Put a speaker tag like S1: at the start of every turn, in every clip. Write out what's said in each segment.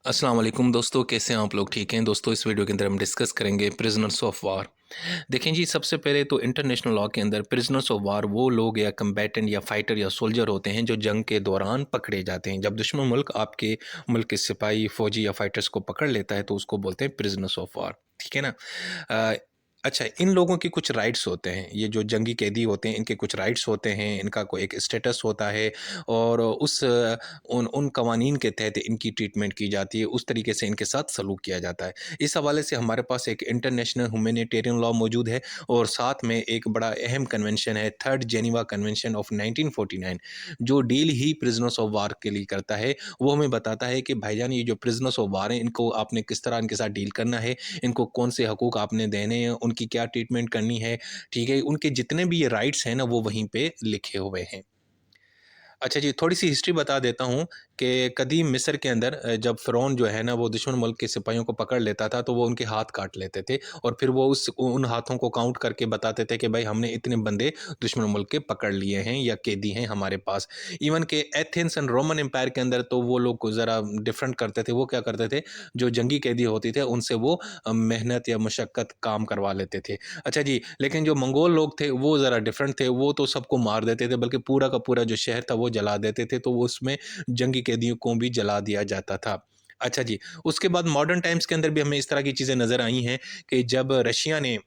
S1: अस्सलाम वालेकुम दोस्तों, कैसे हैं आप लोग? ठीक हैं दोस्तों। इस वीडियो के अंदर हम डिस्कस करेंगे प्रिजनर्स ऑफ वार। देखें जी, सबसे पहले तो इंटरनेशनल लॉ के अंदर प्रिजनर्स ऑफ वार वो लोग या कम्बैटेंट या फाइटर या सोल्जर होते हैं जो जंग के दौरान पकड़े जाते हैं। जब दुश्मन मुल्क आपके मुल्क के सिपाही, फौजी या फाइटर्स को पकड़ लेता है तो उसको बोलते हैं प्रिजनर्स ऑफ वार। ठीक है ना? अ, अच्छा, इन लोगों की कुछ राइट्स होते हैं। ये जो जंगी कैदी होते हैं इनके कुछ राइट्स होते हैं, इनका कोई एक स्टेटस होता है और उन उन कवानीन के तहत इनकी ट्रीटमेंट की जाती है, उस तरीके से इनके साथ सलूक किया जाता है। इस हवाले से हमारे पास एक इंटरनेशनल ह्यूमैनिटेरियन लॉ मौजूद है और साथ में एक बड़ा अहम कन्वेंशन है, थर्ड जेनीवा कन्वेंशन ऑफ 1949, जो deal he prisoners of war के लिए करता है। वो हमें बताता है कि भाईजान, ये जो प्रिजनर्स ऑफ वार हैं इनको आपने किस तरह इनके साथ डील करना है, इनको कौन से हकूक़ आपने देने हैं, उनकी क्या ट्रीटमेंट करनी है। ठीक है? उनके जितने भी ये राइट्स हैं ना, वो वहीं पे लिखे हुए हैं। अच्छा जी, थोड़ी-सी हिस्ट्री बता देता हूँ कि कदीम मिस्र के अंदर जब फ़िरौन जो है ना, वो दुश्मन मुल्क के सिपाहियों को पकड़ लेता था, तो वो उनके हाथ काट लेते थे और फिर वो उन हाथों को काउंट करके बताते थे कि भाई हमने इतने बंदे दुश्मन मुल्क के पकड़ लिए हैं या कैदी हैं हमारे पास। इवन के एथेंस एंड रोमन एम्पायर के अंदर तो वो लोग ज़रा डिफरेंट करते थे। वो क्या करते थे, जो जंगी कैदी होते थे उनसे वो मेहनत या मशक्कत काम करवा लेते थे। अच्छा जी, लेकिन जो मंगोल लोग थे वो ज़रा डिफरेंट थे। वो तो सबको मार देते थे, बल्कि पूरा का पूरा जो शहर था वो जला देते थे, तो वो उसमें जंगी कैदियों को भी जला दिया जाता था। अच्छा जी, उसके बाद मॉडर्न टाइम्स के अंदर भी हमें इस तरह की चीज़ें नज़र आई हैं कि जब रशिया ने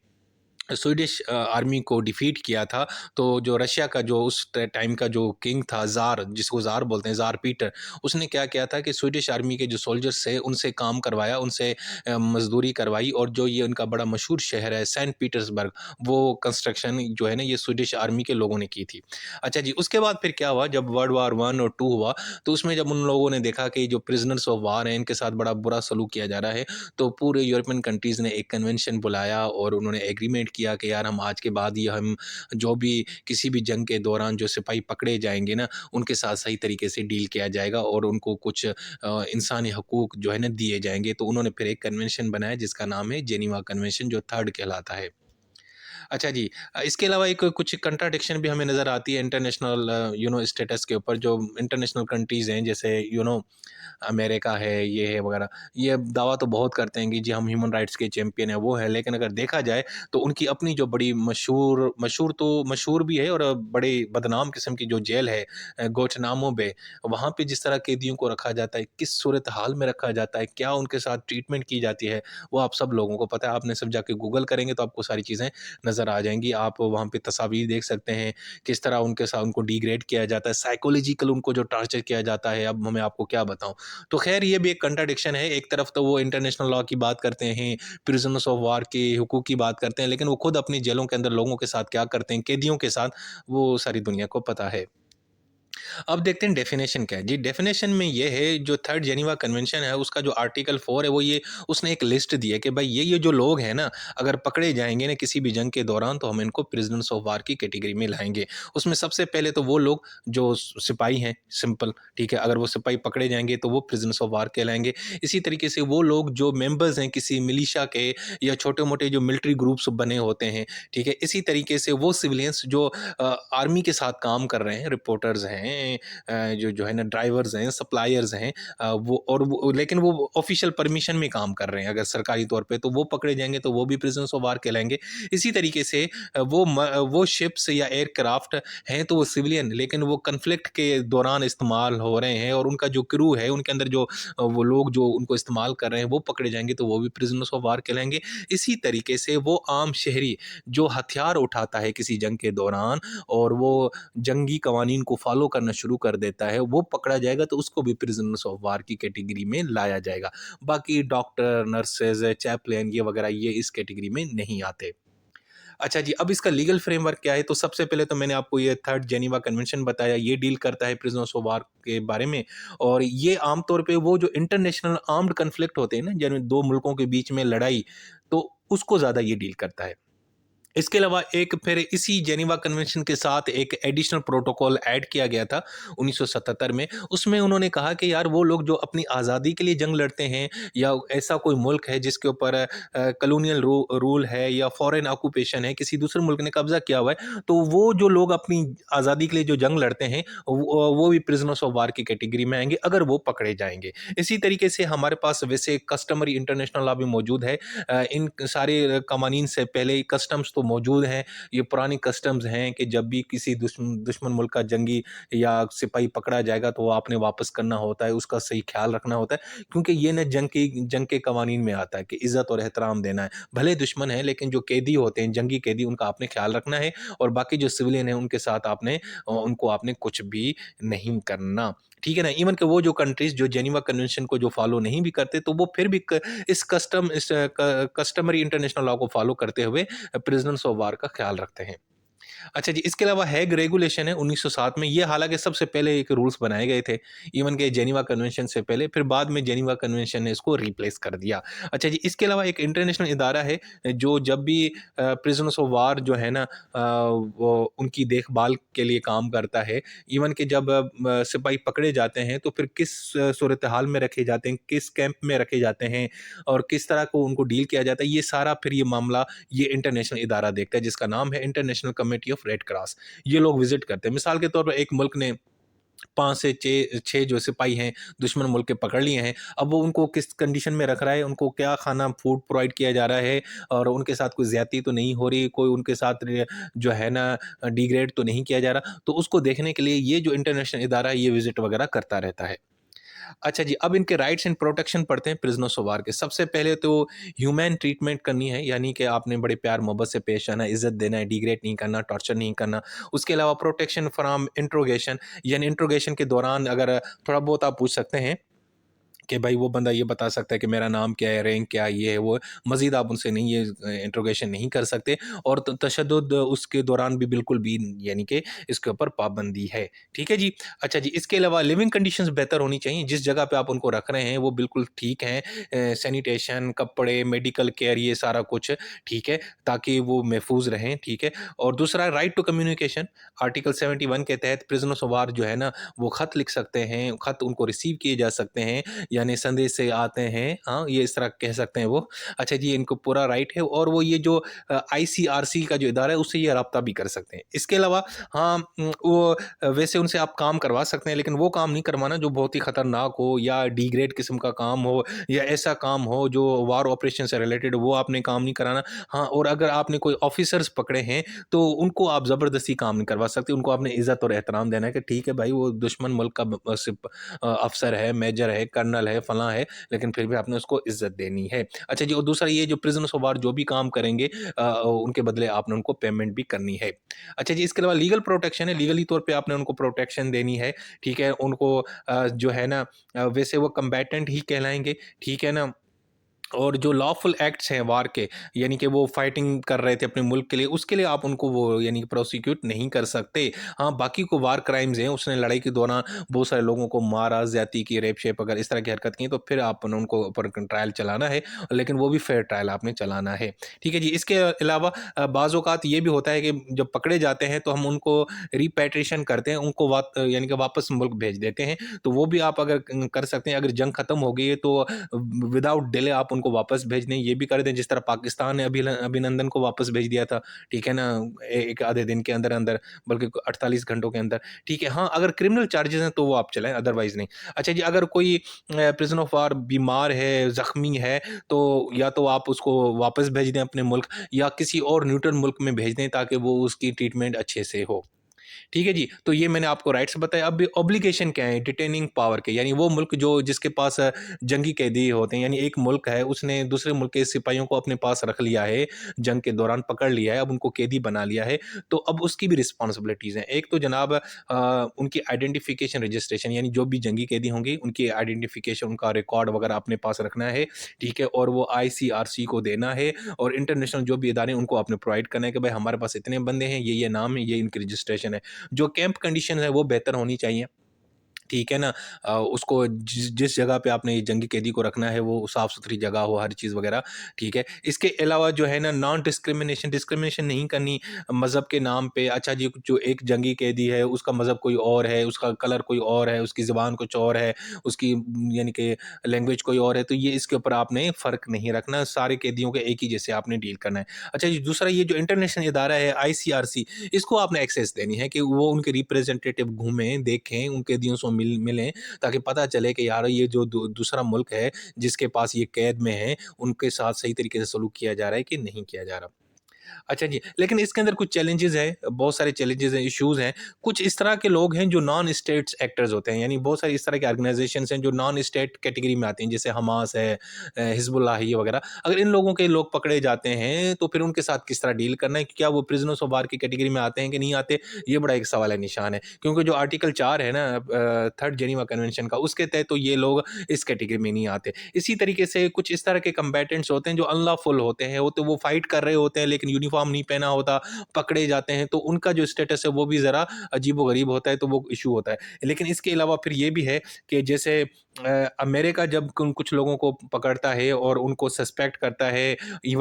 S1: स्वीडिश आर्मी को डिफीट किया था, तो जो रशिया का जो उस टाइम का जो किंग था, ज़ार, जिसको ज़ार बोलते हैं, ज़ार पीटर, उसने क्या किया था कि स्वीडिश आर्मी के जो सोल्जर्स थे उनसे काम करवाया, उनसे मज़दूरी करवाई और जो ये उनका बड़ा मशहूर शहर है सेंट पीटर्सबर्ग, वो कंस्ट्रक्शन जो है ना, ये स्वीडिश आर्मी के लोगों ने की थी। अच्छा जी, उसके बाद फिर क्या हुआ, जब वर्ल्ड वार 1 और 2 हुआ, तो उसमें जब उन लोगों ने देखा कि जो प्रिजनर्स ऑफ वार हैं, इनके साथ बड़ा बुरा सलूक किया जा रहा है, तो पूरे यूरोपियन कंट्रीज़ ने एक कन्वेंशन बुलाया और उन्होंने एग्रीमेंट किया कि यार हम आज के बाद ये हम जो भी किसी भी जंग के दौरान जो सिपाही पकड़े जाएँगे ना, उनके साथ सही तरीके से डील किया जाएगा और उनको कुछ इंसानी हकूक़ जो है ना दिए जाएँगे। तो उन्होंने फिर एक कन्वेंशन बनाया जिसका नाम है जेनीवा कन्वेंशन, जो थर्ड कहलाता है। अच्छा जी, इसके अलावा एक कुछ कंट्राडिक्शन भी हमें नज़र आती है इंटरनेशनल स्टेटस के ऊपर। जो इंटरनेशनल कंट्रीज़ हैं, जैसे अमेरिका है, ये है वगैरह, ये दावा तो बहुत करते हैं कि जी हम ह्यूमन राइट्स के चैंपियन हैं, वो है, लेकिन अगर देखा जाए तो उनकी अपनी जो बड़ी मशहूर मशहूर तो मशहूर भी है और बड़े बदनाम किस्म की जो जेल है, गुआंटानामो बे, वहाँ पे जिस तरह कैदियों को रखा जाता है, किस सूरत हाल में रखा जाता है, क्या उनके साथ ट्रीटमेंट की जाती है, वो आप सब लोगों को पता है। आपने सब जाके गूगल करेंगे तो आपको सारी चीज़ें नज़र आ जाएँगी। आप वहाँ पे तस्वीर देख सकते हैं, किस तरह उनके साथ उनको डिग्रेड किया जाता है, साइकोलॉजिकल उनको जो टॉर्चर किया जाता है, अब मैं आपको क्या बताऊँ। तो ख़ैर ये भी एक कंट्राडिक्शन है। एक तरफ तो वो इंटरनेशनल लॉ की बात करते हैं, प्रिजनर्स ऑफ वार के हुकूक की बात करते हैं, लेकिन वो खुद अपनी जेलों के अंदर लोगों के साथ क्या करते हैं, कैदियों के साथ, वो सारी दुनिया को पता है। अब देखते हैं डेफिनेशन क्या है। जी, डेफिनेशन में ये है, जो थर्ड जेनीवा कन्वेंशन है उसका जो आर्टिकल 4 है, वो ये उसने एक लिस्ट दी है कि भाई ये जो लोग हैं ना, अगर पकड़े जाएँगे ना किसी भी जंग के दौरान, तो हम इनको प्रिजनर्स ऑफ वार की कैटेगरी में लाएँगे। उसमें सबसे पहले तो वो लोग जो सिपाही हैं, सिंपल, ठीक है? अगर वो सिपाही पकड़े जाएँगे तो वो प्रिजनर्स ऑफ वार कहलाएँगे। इसी तरीके से वो लोग जो मेंबर्स हैं किसी मिलिशिया के या छोटे-मोटे जो मिलिट्री ग्रुप्स बने होते हैं, ठीक है? इसी तरीके से वो सिविलियंस जो आर्मी के साथ काम कर रहे हैं, रिपोर्टर्स हैं, जो जो है ना ड्राइवर्स हैं, सप्लायर्स हैं, वो लेकिन वो ऑफ़िशियल परमिशन में काम कर रहे हैं अगर सरकारी तौर पे, तो वो पकड़े जाएँगे तो वो भी प्रिजनर्स ऑफ वार कहलाएँगे। इसी तरीके से वो शिप्स या एयरक्राफ्ट हैं तो वो सिविलियन, लेकिन वो कॉन्फ्लिक्ट के दौरान इस्तेमाल हो रहे हैं और उनका जो क्रू है, उनके अंदर जो वो लोग जो उनको इस्तेमाल कर रहे हैं, वो पकड़े जाएँगे तो वो भी प्रिजनर्स ऑफ वार कहलाएँगे। इसी तरीके से वो आम शहरी जो हथियार उठाता है किसी जंग के दौरान और वो जंगी कवानीन को फ़ॉलो करना शुरू कर देता है, वो पकड़ा जाएगा तो उसको भी प्रिजनर्स ऑफ वार की कैटेगरी में लाया जाएगा। बाकी डॉक्टर, नर्सेज़, चैपलेन ये वगैरह ये इस कैटेगरी में नहीं आते। अच्छा जी, अब इसका लीगल फ्रेमवर्क क्या है? तो सबसे पहले तो मैंने आपको ये थर्ड जेनीवा कन्वेंशन बताया, ये डील करता है प्रिजनर्स ऑफ वार के बारे में और ये आम तौर पे वो जो इंटरनेशनल आर्म्ड कॉन्फ्लिक्ट होते हैं ना, जिनमें 2 मुल्कों के बीच में लड़ाई, तो उसको ज़्यादा ये डील करता है। इसके अलावा एक फिर इसी जेनीवा कन्वेंशन के साथ एक एडिशनल प्रोटोकॉल ऐड किया गया था 1977 में। उसमें उन्होंने कहा कि यार वो लोग जो अपनी आज़ादी के लिए जंग लड़ते हैं या ऐसा कोई मुल्क है जिसके ऊपर कॉलोनियल रूल है या फॉरेन ऑक्यूपेशन है, किसी दूसरे मुल्क ने कब्जा किया हुआ है, तो वो जो लोग अपनी आज़ादी के लिए जो जंग लड़ते हैं वो भी प्रिजनर्स ऑफ वार की कैटेगरी में आएंगे अगर वो पकड़े जाएंगे। इसी तरीके से हमारे पास वैसे कस्टमरी इंटरनेशनल लॉ भी मौजूद है। इन सारे कवानीन से पहले कस्टम्स तो मौजूद हैं। ये पुरानी कस्टम्स हैं कि जब भी किसी दुश्मन मुल्क का जंगी या सिपाही पकड़ा जाएगा तो वो आपने वापस करना होता है, उसका सही ख्याल रखना होता है, क्योंकि ये ना जंग के कवानीन में आता है कि इज़्ज़त और एहतराम देना है। भले दुश्मन है लेकिन जो कैदी होते हैं, जंगी कैदी, उनका आपने ख्याल रखना है और बाकी जो सिविलियन हैं उनके साथ उनको आपने कुछ भी नहीं करना। ठीक है ना? इवन कि वो जो कंट्रीज़ जो जेनीवा कन्वेंशन को जो फॉलो नहीं भी करते तो वो फिर भी इस कस्टमरी इंटरनेशनल लॉ को फॉलो करते हुए प्रिजनर्स ऑफ वार का ख्याल रखते हैं। अच्छा जी, इसके अलावा हैग रेगुलेशन है 1907 में, ये हालाँकि सबसे पहले एक रूल्स बनाए गए थे, इवन के जेनीवा कन्वेंशन से पहले, फिर बाद में जेनीवा कन्वेंशन ने इसको रिप्लेस कर दिया। अच्छा जी, इसके अलावा एक इंटरनेशनल इदारा है, जो जब भी प्रिज़नर्स ऑफ वार जो है ना वो उनकी देखभाल के लिए काम करता है, इवन कि जब सिपाही पकड़े जाते हैं, तो फिर किस सूरत-हाल में रखे जाते हैं, किस कैंप में रखे जाते हैं और किस तरह को उनको डील किया जाता है, ये सारा फिर ये मामला ये इंटरनेशनल इदारा देखता है जिसका नाम है international committee of red cross. ये लोग विजिट करते हैं। मिसाल के तौर पर एक मुल्क ने 5 से 6 जो सिपाही हैं दुश्मन मुल्क के पकड़ लिए हैं। अब वो उनको किस कंडीशन में रख रहा है, उनको क्या खाना फूड प्रोवाइड किया जा रहा है और उनके साथ कोई ज़्यादती तो नहीं हो रही, कोई उनके साथ जो है ना डिग्रेड तो नहीं किया जा रहा। तो उसको देखने के लिए ये जो इंटरनेशनल इदारा है ये विजिट वगैरह करता रहता है। अच्छा जी, अब इनके राइट्स एंड प्रोटेक्शन पढ़ते हैं प्रिजनर्स ऑफ वार के। सबसे पहले तो ह्यूमैन ट्रीटमेंट करनी है, यानी कि आपने बड़े प्यार मोहब्बत से पेश आना है, इज़्ज़त देना है, डिग्रेड नहीं करना, टॉर्चर नहीं करना। उसके अलावा प्रोटेक्शन फ्रॉम इंट्रोगेशन, यानी इंट्रोगेशन के दौरान अगर थोड़ा बहुत आप पूछ सकते हैं कि भाई वो बंदा ये बता सकता है कि मेरा नाम क्या है, रैंक क्या है, ये है, वो है। मज़ीद आप उनसे नहीं ये इंट्रोगेशन नहीं कर सकते और तशद्दुद उसके दौरान भी बिल्कुल भी यानी कि इसके ऊपर पाबंदी है। ठीक है जी? अच्छा जी, इसके अलावा लिविंग कंडीशंस बेहतर होनी चाहिए। जिस जगह पे आप उनको रख रहे हैं वो बिल्कुल ठीक हैं। सैनिटेशन, कपड़े, मेडिकल केयर ये सारा कुछ ठीक है, ताकि वो महफूज़ रहें, ठीक है? और दूसरा राइट टू कम्युनिकेशन, आर्टिकल 71 के तहत प्रिज़नर्स ऑफ वार जो है ना, वो ख़त लिख सकते हैं, ख़त उनको रिसीव किए जा सकते हैं, यानी संदेश से आते हैं, हाँ, ये इस तरह कह सकते हैं वो। अच्छा जी, इनको पूरा राइट है और वो ये जो आईसीआरसी का जो इदारा है उससे ये राब्ता भी कर सकते हैं। इसके अलावा हाँ, वो वैसे उनसे आप काम करवा सकते हैं लेकिन वो काम नहीं करवाना जो बहुत ही खतरनाक हो या डिग्रेड किस्म का काम हो या ऐसा काम हो जो वार ऑपरेशन से रिलेटेड, वो आपने काम नहीं कराना। हाँ, और अगर आपने कोई ऑफिसर्स पकड़े हैं तो उनको आप ज़बरदस्ती काम नहीं करवा सकते, उनको आपने इज़्ज़त और एहतराम देना है कि ठीक है भाई, वो दुश्मन मुल्क का अफ़सर है, मेजर है, कर्नल है, फलाँ है, लेकिन फिर भी आपने उसको इज़्ज़त देनी है। अच्छा जी, और दूसरा ये जो प्रिज़नर्स ऑफ वार जो भी काम करेंगे उनके बदले आपने उनको पेमेंट भी करनी है। अच्छा जी, इसके अलावा लीगल प्रोटेक्शन है, लीगली तौर पे आपने उनको प्रोटेक्शन देनी है, ठीक है? उनको जो है ना वैसे वो कम्बैटेंट ही कहलाएँगे, ठीक है ना? और जो लॉफुल एक्ट्स हैं वार के, यानी कि वो फाइटिंग कर रहे थे अपने मुल्क के लिए, उसके लिए आप उनको वो यानी कि प्रोसिक्यूट नहीं कर सकते। हाँ, बाकी को वार क्राइम्स हैं, उसने लड़ाई के दौरान बहुत सारे लोगों को मारा, ज़्यादती की, रेप-शेप अगर इस तरह की हरकत की, तो फिर आपने उनको ऊपर ट्रायल चलाना है, लेकिन वो भी फेयर ट्रायल आपने चलाना है। ठीक है जी? इसके अलावा बाज़ औक़ात ये भी होता है कि जब पकड़े जाते हैं, तो हम उनको रिपैट्रिएशन करते हैं, उनको यानी कि वापस मुल्क भेज देते हैं, तो वो भी आप अगर कर सकते हैं। अगर जंग ख़त्म हो गई है, तो विदाउट डिले आप उनको वापस भेज दें, ये भी कर दें, जिस तरह पाकिस्तान ने अभिनंदन को वापस भेज दिया था, ठीक है ना? एक आधे दिन के अंदर-अंदर, बल्कि 48 घंटों के अंदर, ठीक है? हाँ, अगर क्रिमिनल चार्जेज़ हैं तो वो आप चलाएँ, अदरवाइज़ नहीं। अच्छा जी, अगर कोई प्रिज़न ऑफ वार बीमार है, ज़ख्मी है, तो या तो आप उसको वापस भेज दें अपने मुल्क या किसी और न्यूट्रल मुल्क में भेज दें ताकि वो उसकी ट्रीटमेंट अच्छे से हो। ठीक है जी, तो ये मैंने आपको राइट्स बताए। अब ऑब्लिगेशन क्या है डिटेनिंग पावर के, यानी वो मुल्क जो जिसके पास जंगी कैदी होते हैं, यानी एक मुल्क है उसने दूसरे मुल्क के सिपाहियों को अपने पास रख लिया है, जंग के दौरान पकड़ लिया है, अब उनको कैदी बना लिया है, तो अब उसकी भी रिस्पॉन्सिबिलिटीज़ हैं। एक तो जनाब उनकी आइडेंटिफिकेशन रजिस्ट्रेशन, यानी जो भी जंगी कैदी होंगे उनकी आइडेंटिफिकेशन, उनका रिकॉर्ड वगैरह अपने पास रखना है, ठीक है? और वो आईसीआरसी को देना है और इंटरनेशनल जो भी इदारे हैं उनको आपने प्रोवाइड करना है कि भाई हमारे पास इतने बंदे हैं, ये नाम है, ये इनकी रजिस्ट्रेशन है। जो कैंप कंडीशन है वो बेहतर होनी चाहिए। ठीक है ना? उसको जिस जगह पे आपने जंगी कैदी को रखना है वो साफ़-सुथरी जगह हो, हर चीज़ वग़ैरह, ठीक है? इसके अलावा जो है ना, नॉन डिस्क्रिमिनेशन डिस्क्रिमिनेशन नहीं करनी मज़हब के नाम पे। अच्छा जी, जो एक जंगी कैदी है उसका मज़हब कोई और है, उसका कलर कोई और है, उसकी ज़ुबान कुछ और है, उसकी यानी कि लैंग्वेज कोई और है, तो ये इसके ऊपर आपने फ़र्क नहीं रखना, सारे कैदियों के एक ही जैसे आपने डील करना है। अच्छा जी, दूसरा ये जो इंटरनेशनल इदारा है आईसीआरसी, इसको आपने एक्सेस देनी है कि वो उनके रिप्रेजेंटेटिव घूमें, देखें, उन कैदियों से मिलें, ताकि पता चले कि यार ये जो दूसरा मुल्क है, जिसके पास ये कैद में है, उनके साथ सही तरीके से सलूक किया जा रहा है कि नहीं किया जा रहा। अच्छा जी, लेकिन इसके अंदर कुछ चैलेंजेज़ हैं, बहुत सारे चैलेंजेज़ हैं, इश्यूज़ हैं। कुछ इस तरह के लोग हैं जो नॉन स्टेट्स एक्टर्स होते हैं, यानी बहुत सारी इस तरह की ऑर्गनाइज़ेशंस हैं जो नॉन स्टेट कैटेगरी में आती हैं, जैसे हमास है, हिज़्बुल्लाह है, ये वगैरह। अगर इन लोगों के लोग पकड़े जाते हैं, तो फिर उनके साथ किस तरह डील करना है? क्या वो प्रिज़नर्स ऑफ वार की कैटेगरी में आते हैं कि नहीं आते? ये बड़ा एक सवाल निशान है। क्योंकि जो आर्टिकल 4 है ना, 3rd जेनीवा कन्वेंशन का, उसके तहत तो ये लोग इस कैटेगरी में नहीं आते। इसी तरीके से कुछ इस तरह के कम्बैटेंट्स होते हैं जो अनलॉफुल होते हैं, वो तो वो फाइट कर रहे होते हैं लेकिन यूनिफ़ॉर्म नहीं पहना होता, पकड़े जाते हैं, तो उनका जो स्टेटस है वो भी ज़रा अजीब-ओ-गरीब होता है, तो वो इश्यू होता है। लेकिन इसके अलावा फिर ये भी है कि जैसे अमेरिका जब कुछ लोगों को पकड़ता है और उनको सस्पेक्ट करता है,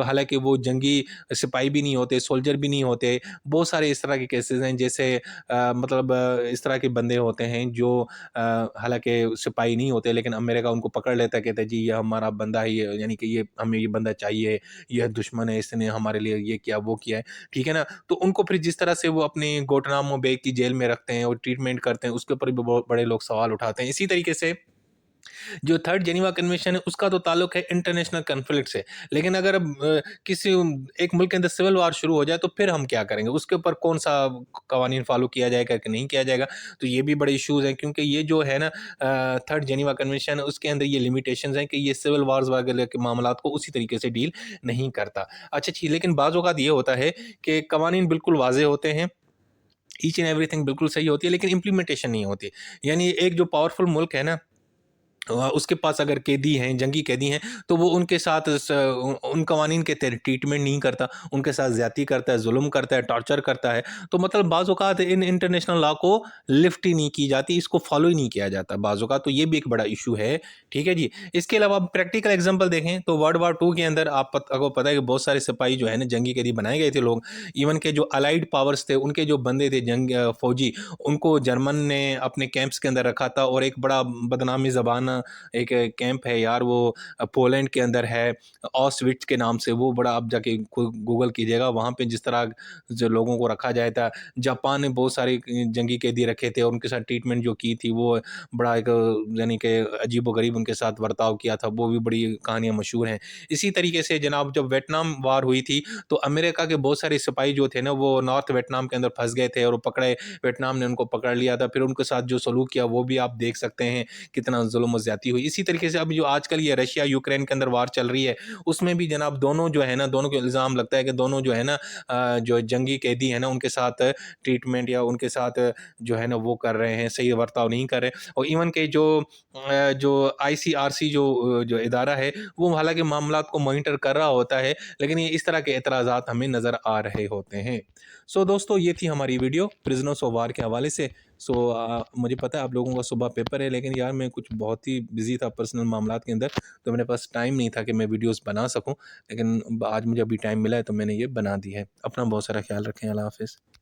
S1: हालाँकि वो जंगी सिपाही भी नहीं होते, सोल्जर भी नहीं होते, बहुत सारे इस तरह के केसेज़ हैं, जैसे मतलब इस तरह के बंदे होते हैं जो हालाँकि सिपाही नहीं होते, लेकिन अमेरिका उनको पकड़ लेता है, कहता है जी ये हमारा बंदा है, ये यानी कि ये हमें ये बंदा चाहिए, ये दुश्मन है, इसने हमारे लिए ये किया, वो किया है, ठीक है ना? तो उनको फिर जिस तरह से वो अपनी गुआंटानामो बे की जेल में रखते हैं और ट्रीटमेंट करते हैं, उसके ऊपर भी बहुत बड़े लोग सवाल उठाते हैं। इसी तरीके से जो 3rd जेनीवा कन्वेंशन है उसका तो ताल्लुक है इंटरनेशनल कॉन्फ्लिक्ट से। लेकिन अगर किसी एक मुल्क के अंदर सिविल वार शुरू हो जाए तो फिर हम क्या करेंगे? उसके ऊपर कौन-सा कवानीन फ़ॉलो किया जाएगा कि नहीं किया जाएगा? तो ये भी बड़े इश्यूज़ हैं, क्योंकि ये जो है ना 3rd जेनीवा कन्वेंशन है, उसके अंदर ये लिमिटेशंस हैं कि ये सिविल वार्स वगैरह के मामलात को उसी तरीके से डील नहीं करता। अच्छा जी, लेकिन बाज़ औक़ात ये होता है कि कवानीन बिल्कुल वाज़ेह होते हैं, ईच एंड एवरीथिंग बिल्कुल सही होती है, लेकिन इम्प्लीमेंटेशन नहीं होती। यानी एक जो पावरफुल मुल्क है ना, उसके पास अगर कैदी हैं, जंगी कैदी हैं, तो वो उनके साथ उन कवानीन के तहत ट्रीटमेंट नहीं करता, उनके साथ ज़्यादती करता है, ज़ुल्म करता है, टॉर्चर करता है। तो मतलब बाज़ औक़ात इन इंटरनेशनल लॉ को लिफ्ट ही नहीं की जाती, इसको फ़ॉलो ही नहीं किया जाता बाज़ औक़ात, तो ये भी एक बड़ा इश्यू है, ठीक है जी। इसके अलावा प्रैक्टिकल एग्ज़ाम्पल देखें तो वर्ल्ड वॉर 2 के अंदर आपको पता है कि बहुत सारे सिपाही जो है ना, जंगी कैदी बनाए गए थे लोग। इवन के जो अलाइड पावर्स थे, उनके जो बंदे थे फ़ौजी, उनको जर्मन ने अपने कैंप्स के अंदर रखा था, और एक बड़ा बदनामी ज़बान एक कैंप है यार, वो पोलैंड के अंदर है, ऑस्विट्ज़ के नाम से, वो बड़ा आप जाके गूगल कीजिएगा, वहाँ पे जिस तरह जो लोगों को रखा जाता था। जापान ने बहुत सारे जंगी कैदी रखे थे और उनके साथ ट्रीटमेंट जो की थी वो बड़ा एक यानी कि अजीबो-गरीब उनके साथ बर्ताव किया था, वो भी बड़ी कहानियाँ मशहूर हैं। इसी तरीके से जनाब जब वियतनाम वार हुई थी, तो अमेरिका के बहुत सारे सिपाही जो थे ना, वो नॉर्थ वियतनाम के अंदर फँस गए थे और वो पकड़े, वियतनाम ने उनको पकड़ लिया था। फिर उनके साथ जो सलूक किया वो भी आप देख सकते हैं, कितना ज़ुल्म और ज़्यादती हुई। इसी तरीके से अब जो आजकल ये रशिया यूक्रेन के अंदर वार चल रही है, उसमें भी जनाब दोनों जो है ना, दोनों को इल्ज़ाम लगता है कि दोनों जो है ना जो जंगी कैदी है ना, उनके साथ ट्रीटमेंट या उनके साथ जो है ना वो कर रहे हैं, सही बर्ताव नहीं कर रहे। और इवन के जो आईसीआरसी जो इदारा है, वो हालाँकि मामलात को मॉनिटर कर रहा होता है, लेकिन ये इस तरह के एतराज़ात हमें नज़र आ रहे होते हैं। सो दोस्तों, ये थी हमारी वीडियो प्रिज़नर्स ऑफ वार के हवाले से। सो मुझे पता है आप लोगों का सुबह पेपर है, लेकिन यार मैं कुछ बहुत ही बिज़ी था पर्सनल मामलात के अंदर, तो मेरे पास टाइम नहीं था कि मैं वीडियोज़ बना सकूँ। लेकिन आज मुझे अभी टाइम मिला है तो मैंने ये बना दी है। अपना बहुत सारा ख़्याल रखें। अल्लाह हाफ़िज़।